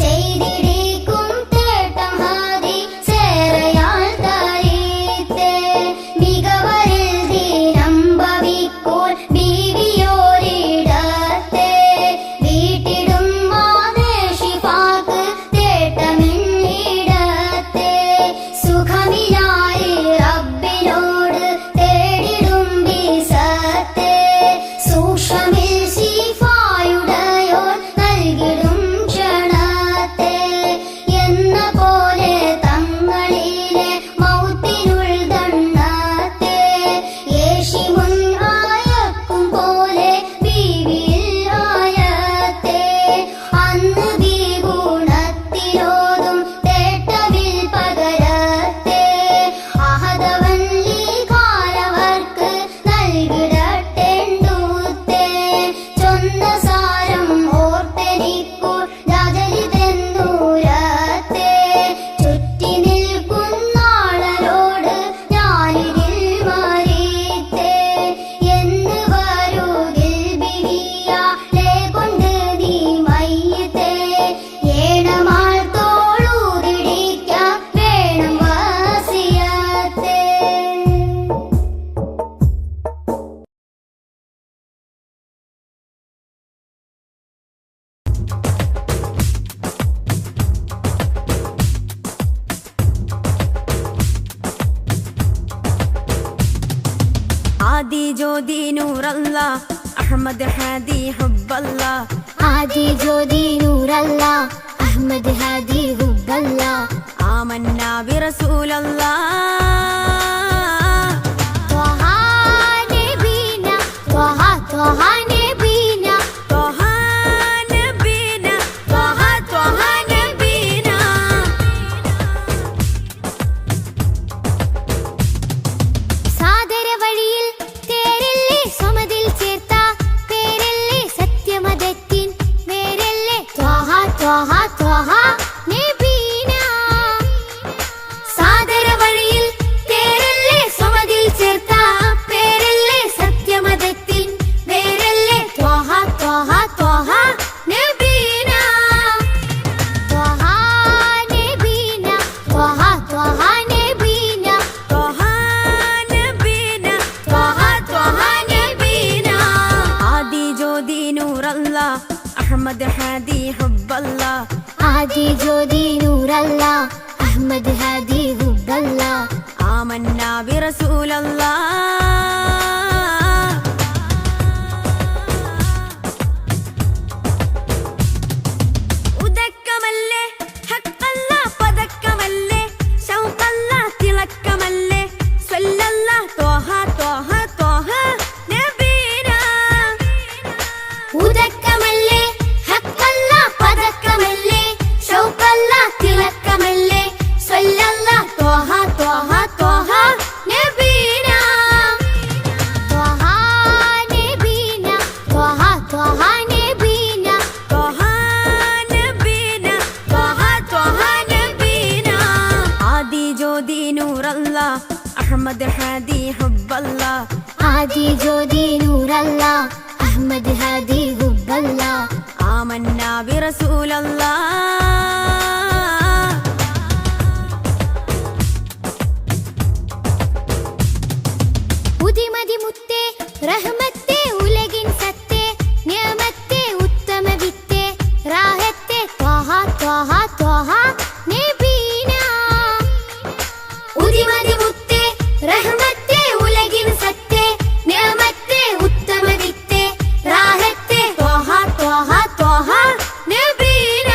[SPEAKER 1] ചെയ്തിടിക്കും തേട്ടം ഹദി സേറയാൽ തരീത്തേ മികവരിൽ ദീനം ഭവിക്കൂൽ ബീവിയോരിടത്തെ വീട്ടിടും മാദേശിഫാക്ക് തേട്ടമിന്നിടത്തെ സുഖമിലായി റബ്ബിനോട് തേടിടും ബിസത്തെ സൂക്ഷ്മമിൽ ശിഫായുടയോൻ നൽകിടും ക്ഷണത്തെ എന്ന പോലെ തങ്ങളിലെ മൗത്തിനുൾ ദണ്ണത്തെ യേശി മുൻ ആയക്കും പോലെ ബീവിയിൽ ആയത്തെ അന്ന് ബീ ഗുണത്തിലോതും തേട്ടവിൽ പകരത്തെ അഹദവല്ലി കാലവർക്ക് നൽകിടട്ടെണ്ടുത്തെ ചൊന്ന സാരം ഓർത്തെനിക്കൂ രാജലിതെന്നൂരത്തെ ചുറ്റി നിൽക്കുന്നാളരോട് ഞാനിതിൽ മരീത്തെ എന്ന് വരുകിൽ ബിവിയാലെ കൊണ്ട് നീ മയ്യത്തെ ഏണമാൾ തോളൂതിടിക്കാൻ വേണം വസിയത്തെ.
[SPEAKER 6] ആദി ജ്യോതി നൂറല്ല അഹമ്മദ് ഹാദി ഹുബ്ബല്ല
[SPEAKER 1] ആദി ജ്യോതി നൂറല്ല അഹമ്മദ് ഹാദി ഹുബ്ബല്ല
[SPEAKER 6] ആമന്നാ ബിറസൂലല്ലാ
[SPEAKER 1] ത്വഹ നബീന ത്വഹ ത്വഹ നബീന
[SPEAKER 6] ത്വഹ നബീന ത്വഹ ത്വഹ നബീന
[SPEAKER 1] സാദര വഴിയിൽ തേരല്ലേ സമതിൽ ചേർത്ത പേരല്ലേ സത്യമതത്തിൻ വേരല്ലേ ത്വഹ ത്വഹ ത്വഹ നബീന സാദര വഴിയിൽ തേരല്ലേ സമതിൽ ചേർത്ത പേരല്ലേ സത്യമതത്തിൻ വേരല്ലേ ത്വഹ ത്വഹ ത്വഹ നബീന ത്വഹ നബീന ത്വഹ ത്വഹ നബീന
[SPEAKER 6] ത്വഹ നബീന ത്വഹ ത്വഹ നബീന ആദി ജ്യോതി നൂറല്ല അഹമ്മദ് ഹാദി ഹുബ്ബല്ല
[SPEAKER 1] ആദി ജ്യോതി നൂറല്ല അഹമ്മദ് ഹാദി ഹുബ്ബല്ല
[SPEAKER 6] ആമന്നാ ബിറസൂലല്ലാ ഉദക്കമല്ലേ ഹക്കല്ല പദക്കമല്ലേ ശൗഖല്ല തിളക്കമല്ലേ സ്വല്ലല്ല ത്വഹ ത്വഹ ത്വഹ നബീന
[SPEAKER 1] ഉദക്കമല്ലേ ഹക്കല്ല പദക്കമല്ലേ ഷൗക്കല്ല തിളക്കമല്ലേ സ്വല്ലല്ല ത്വഹ ത്വഹ ത്വഹ നബീന ത്വഹ നബീന ത്വഹ ത്വഹ നബീന
[SPEAKER 6] ത്വഹ നബീന ത്വഹ ത്വഹ നബീന ആദി ജ്യോതി നൂറല്ല അഹമ്മദ് ഹാദി ഹുബ്ബല്ല
[SPEAKER 1] ആദി ജ്യോതി നൂറല്ല അഹമ്മദ് ഹാദി ഹുബ്ബല്ല
[SPEAKER 6] ആമന്നാ ബിറസൂലല്ലാ
[SPEAKER 1] റഹ്മത്തെ ഉലകിൻ സത്തെ നിയമത്തെ ഉത്തമ വിത്തെ റാഹത്തെ ത്വഹ ത്വഹ ത്വഹ നബീന ഉദിമതി മുത്തെ റഹ്മത്തെ ഉലകിൻ സത്തെ നിയമത്തെ ഉത്തമ വിത്തെ റാഹത്തെ ത്വഹ ത്വഹ ത്വഹ നബീന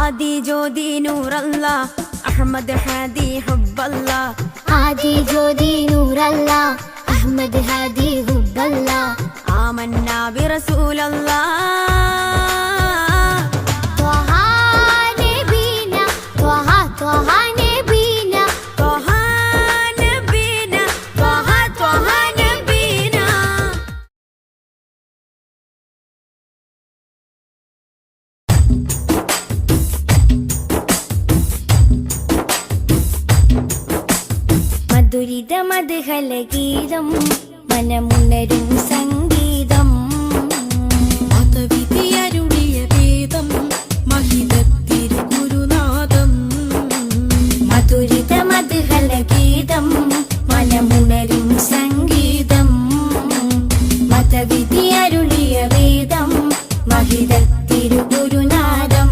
[SPEAKER 6] ആദി ജ്യോതി നൂറല്ലാ അഹ്മദ് ഹാദി ഹുബ്ബല്ലാ
[SPEAKER 1] ആദി ജ്യോതി നൂറല്ലാ അഹ്മദ് ഹാദി ഹുബ്ബല്ലാ
[SPEAKER 6] ആമന്നാ ബിറസൂലല്ലാ
[SPEAKER 1] ത്വഹ നബീന ത്വഹ ത്വഹ നബീന
[SPEAKER 6] ത്വഹ നബീന ത്വഹ ത്വഹ നബീന
[SPEAKER 4] മധുരിത മധുഹല ഗീതം മനമുണരും സംഗീതം
[SPEAKER 6] മതവിധിയരുളിയ വേദം മഹിതത്തിരുഗുരുനാഥം
[SPEAKER 4] മധുരിത മധുഹല ഗീതം മനമുണരും സംഗീതം മതവിധി അരുളിയ വേദം മഹിതത്തിരുഗുരുനാഥം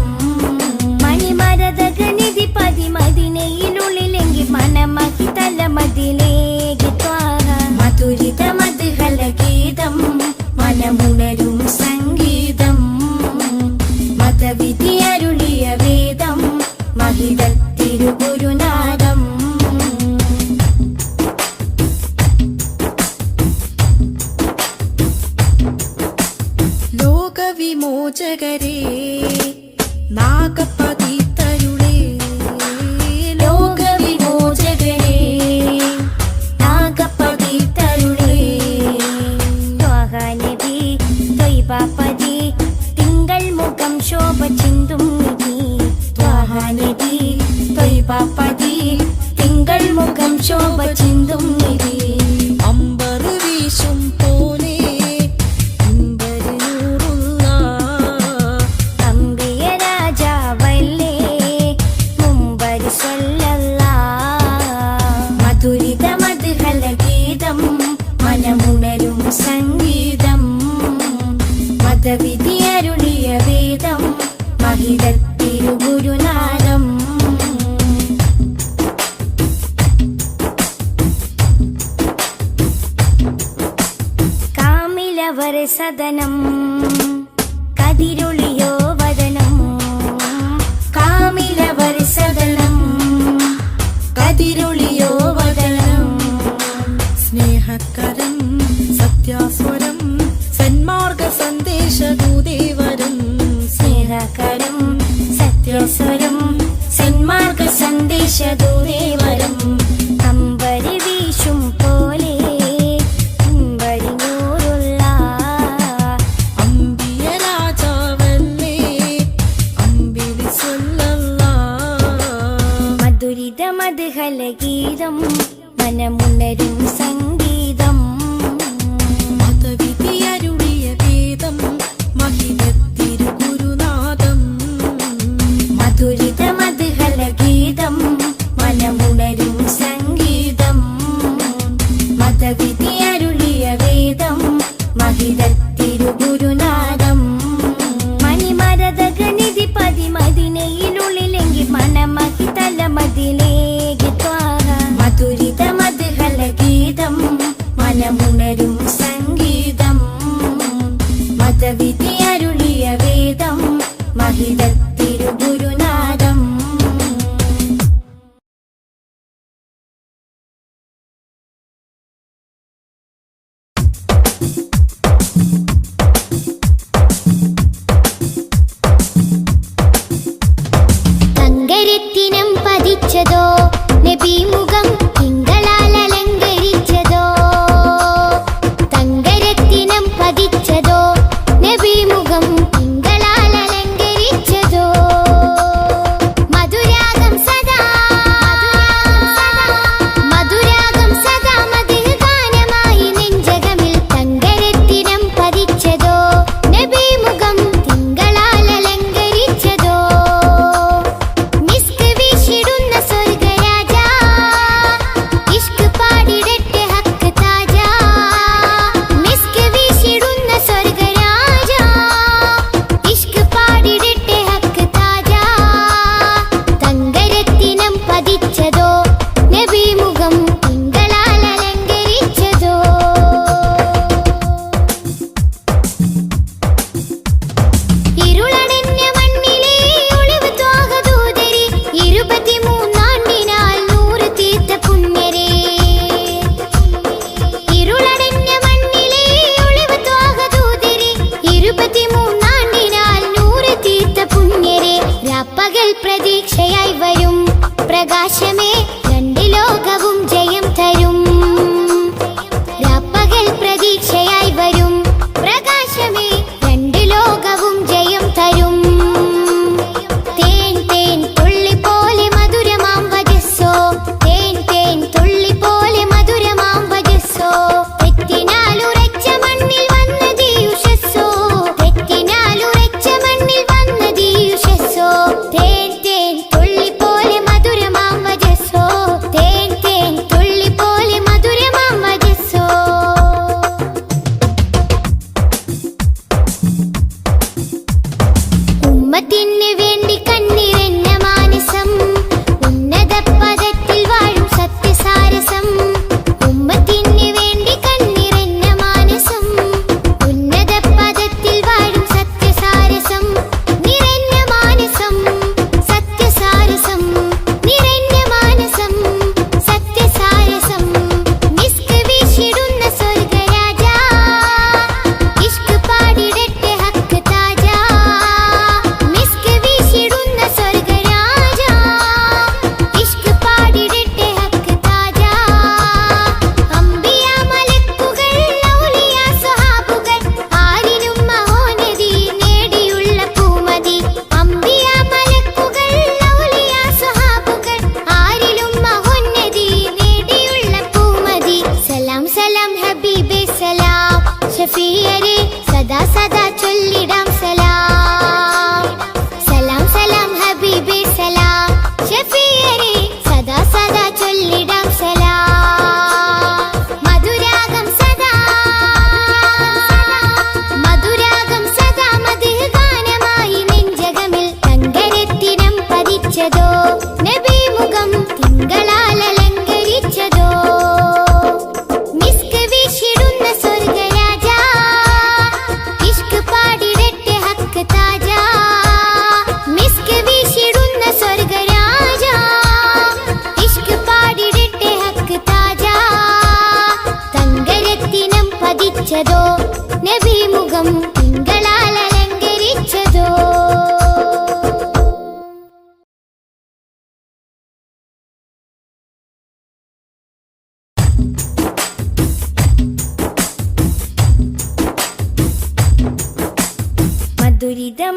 [SPEAKER 4] മണിമരതകനിധി പതിമതിനയിലുള്ളിലെങ്കിൽ മനമഹിതല മതിലേക്ക് ത്വാഹ മധുരിത മധുഹല ഗീതം മനമുണരും സംഗീതം മതവിധി അരുളിയ വേദം മഹിതത്തിരുഗുരുനാഥം
[SPEAKER 6] ലോകവിമോചകരേ നാഗപതിതരുളേ
[SPEAKER 4] ലോകവിമോചകരേ നാഗപതിതരുളേ ത്വഹ നബി ത്വയ്ബപതി തിങ്കൾ മുഖം ശോഭ ചിന്തും നിധി ത്വഹ നബി ത്വയ്ബപതി തിങ്കൾ മുഖം ശോഭ ചിന്തും നിധി
[SPEAKER 6] അമ്പർ വീശും പോലെ അമ്പര് നൂറുല്ലാ
[SPEAKER 4] അമ്പിയ രാജാവല്ലേ മുമ്പര് സ്വല്ലല്ലാ മധുരിത മധുഹല ഗീതം മനമുണരും സംഗീതം മതവിധി അരുളിയ വേദം മഹിതത്തിരുഗുരുനാഥം കാമിലവർ സദനം കതിരൊളിയോ വദനം കാമിലവർ സദനം കതിരൊളിയോ വദനം
[SPEAKER 6] സ്നേഹകരം സത്യാസ്വരം സന്മാർഗ സന്ദേശദൂതേവരം
[SPEAKER 4] സ്നേഹകരം സത്യസ്വരം സന്മാർഗ സന്ദേശദൂതേവരം അമ്പരി വീശും പോലെ അമ്പരി നൂറുള്ള
[SPEAKER 6] അമ്പിയ രാജാവല്ലേ അമ്പിളി സ്വല്ലല്ലാ
[SPEAKER 4] മധുരിത മധുഹല ഗീതം മനമുണരും സംഗീതം
[SPEAKER 6] മതവിധിയരുളിയ വേദം മഹിതത്തിരുഗുരുനാഥം
[SPEAKER 4] മധുരിത മധുഹല ഗീതം മനമുണരും സംഗീതം മതവിധി അരുളിയ വേദം മഹിതത്തിരുഗുരുനാഥം മണിമരതകനിധി പതിമതിനയിലുള്ളിലെങ്കിൽ മനമഹിതല മതിലേക്ക് ത്വാഹ മധുരിത മധുഹല ഗീതം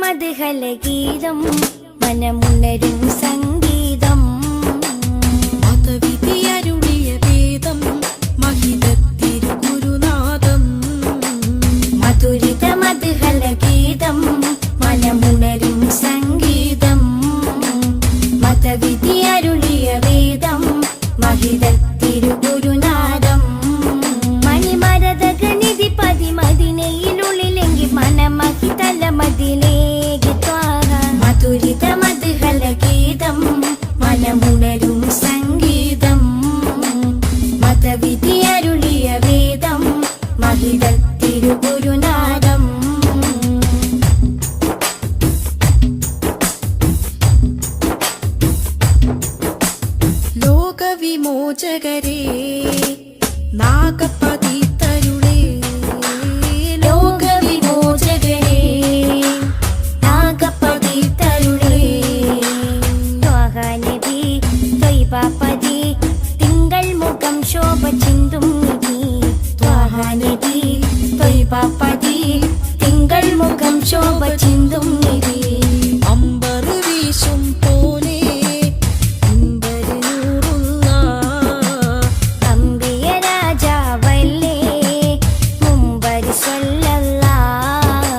[SPEAKER 4] മദ്ഹലഗീതം മനമുണരും സംഗീതം
[SPEAKER 6] മതവിധിയരുളിയ വേദം മഹിതത്തിരുഗുരുനാഥം
[SPEAKER 4] മധുരിത മദ്ഹലഗീതം മനമുണരും സംഗീതം മതവിധിയരുളിയ വേദം മഹിതത്തിരുഗുരുനാഥം മണിമരതകനിധി പതിമദിനയിലുള്ളിലെങ്കിൽ മനമഹിതല മതിലേക്ക് ത്വാഹ മധുരിത മദ്ഹലഗീതം മനമുണരും സംഗീതം മതവിധിയരുളിയ വേദം മഹിതത്തിരുഗുരുനാഥം
[SPEAKER 6] ലോകവിമോചകരേ നാഗപതിതരുളേ
[SPEAKER 4] ലോകവിമോചകരേ നാഗപതിതരുളേ ത്വാഹ നബി ത്വയ്ബപതി തിങ്കൾ മുഖം ശോഭ ചിന്തും നിധി ത്വാഹ നബി ത്വയ്ബപതി തിങ്കൾ മുഖം ശോഭ ചിന്തും നിധി
[SPEAKER 6] അമ്പർ വീശും പോലെ അമ്പര് നൂറുള്ള
[SPEAKER 4] അമ്പിയ രാജാവല്ലേ മുമ്പരി സ്വല്ലല്ലാഹ്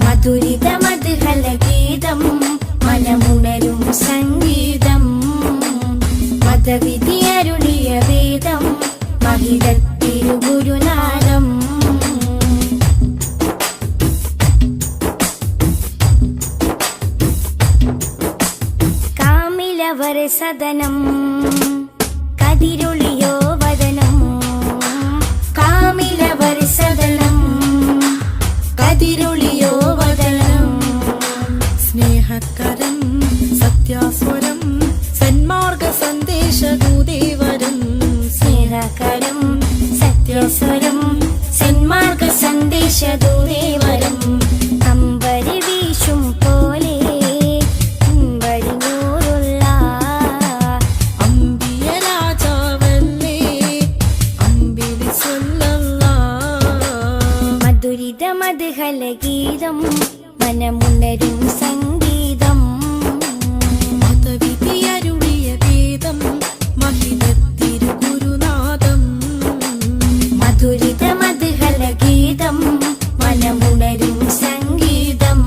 [SPEAKER 4] മധുരിത മദ്ഹലഗീതം മനമുണരും സംഗീതം മതവിധിയരുളിയ വേദം മഹിതത്തിരുഗുരുനാഥം കാമിലവർ സദനം കതിരൊളിയോ വദനം കാമിലവർ സദനം കതിരൊളിയോ വദനം
[SPEAKER 6] സ്നേഹകരം സത്യാസ്വരം സന്മാർഗ സന്ദേശദൂതേവരം
[SPEAKER 4] സ്നേഹകരം സത്യസ്വരം സന്മാർഗ സന്ദേശദൂതേവരം അമ്പരി വീശും പോലെ അമ്പരി നൂറുള്ള
[SPEAKER 6] അമ്പിയ രാജാവല്ലേ അമ്പിളി സ്വല്ലല്ലാഹ്
[SPEAKER 4] മധുരിത മദ്ഹലഗീതം മനമുണരും സംഗീതം
[SPEAKER 6] മതവിധിയരുളിയ വേദം മഹിതത്തിരുഗുരുനാഥം
[SPEAKER 4] മധുരിത മദ്ഹലഗീതം മനമുണരും സംഗീതം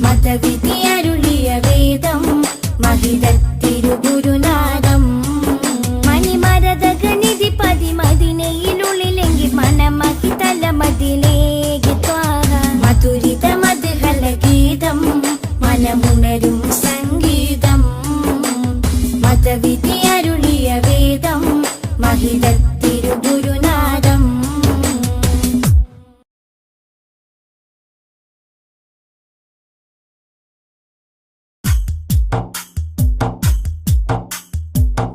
[SPEAKER 4] മതവിധിയരുളിയ വേദം മഹിതത്തിരുഗുരുനാഥം മണിമരതകനിധി പതിമദിനയിലുള്ളിലെങ്കിൽ മനമഹിതല മതിലേക്ക് ത്വാഹ മധുരിത മദ്ഹലഗീതം മനമുണരും സംഗീതം മതവിധിയരുളിയ വേദം മഹിതത്തിരുഗുരുനാഥം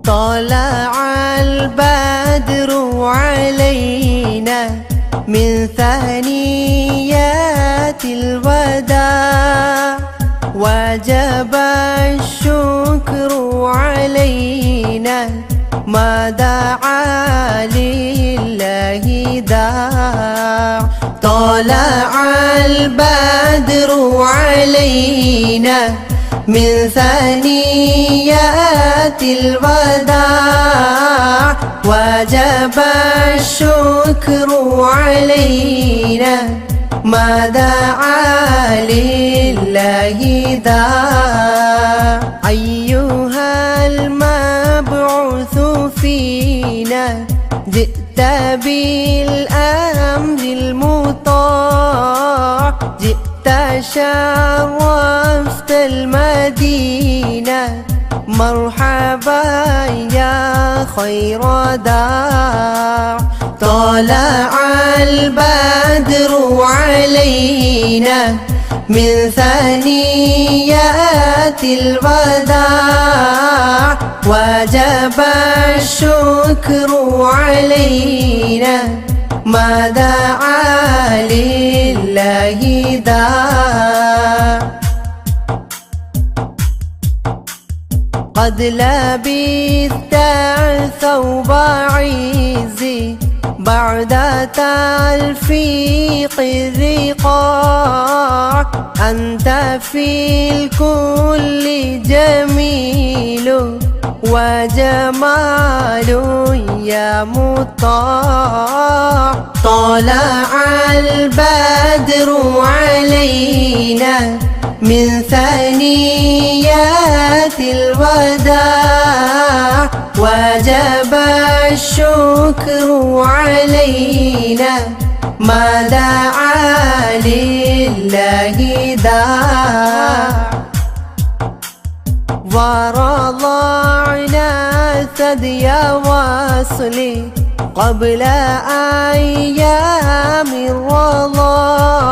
[SPEAKER 5] طلع البدر علينا من ثنيات الوداع وجب الشكر علينا ما دعا لله داع طلع البدر علينا من ثنيات الوداع وجب الشكر علينا ما دعا لله داع أيها المبعوث فينا جئت بالأمر المطاع جئت شرفت المدينة مرحبا يا خير داع طلع البدر علينا من ثنيات الوداع وجب الشكر علينا ما دعا لله داع قد لبثت ثوب عزي بعد بعد تلفيق الرقاع أنت في الكل جميل وجمال يا مطاع طلع البدر علينا من ثنيات الوداع وجب الشكر علينا ما دعا لله داع ورضعنا ثدي وصلي قبل أيام الرضاع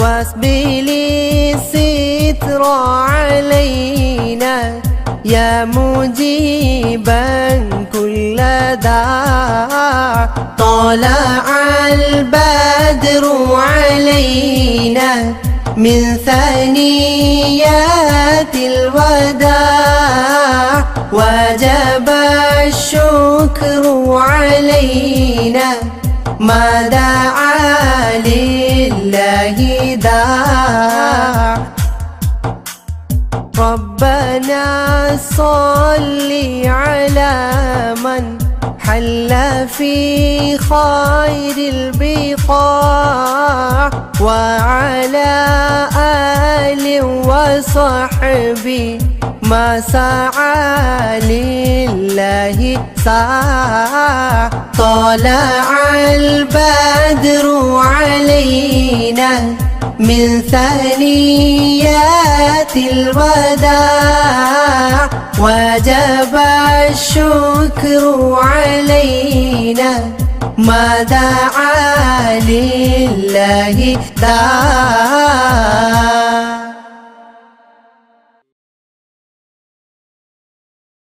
[SPEAKER 5] واسبل الستر علينا يا مجيبا كل داع طلع البدر علينا من ثنيات الوداع وجب الشكر علينا ما دعا لله داع ربنا صل على من حل في خير البقاع وعلى آل وصحبه ما سعى لله سعى طلع البدر علينا من ثنيات الوداع وجب الشكر علينا ما دعا لله داع